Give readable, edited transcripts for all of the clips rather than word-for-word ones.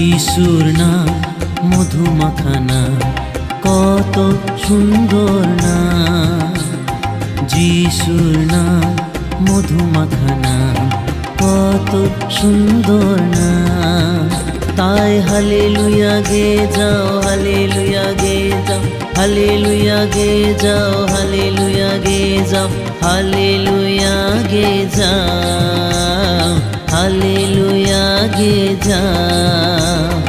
যিশুর নাম মধুমাখা নাম, কত সুন্দর নাম। যিশুর নাম মধুমাখা নাম, কত সুন্দর নাম। তাই হালেলুয়া গে যাও, হালেলুয়া গে যাও, হালেলুয়া গে যাও, হালেলুয়া গে যাও, হালেলুয়া গে যাও, হালেলুয়া গে যাও।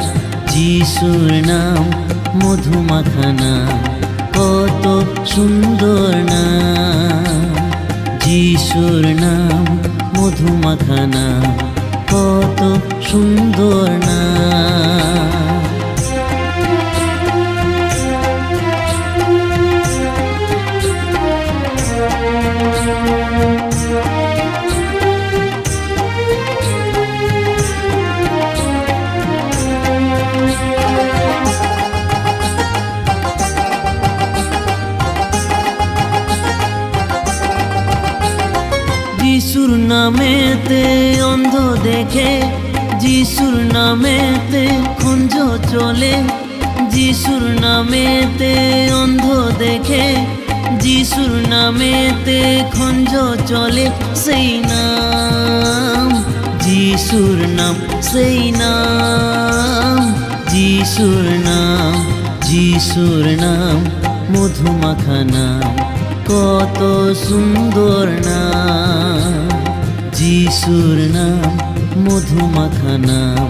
যিশুর নাম মধুমাখা নাম, কত সুন্দর নাম। যিশুর নাম মধুমাখা নাম, কত সুন্দর নাম। যিশুর নামেতে অন্ধ দেখে, যিশুর নামেতে খঞ্জ চলে। যিশুর নামেতে অন্ধ দেখে, যিশুর নামেতে খঞ্জ চলে। সেই নাম যিশুর নাম, সেই নাম যিশুর নাম। যিশুর নাম মধুমাখা নাম, কত সুন্দর নাম। যিশুর নাম মধুমাখা নাম,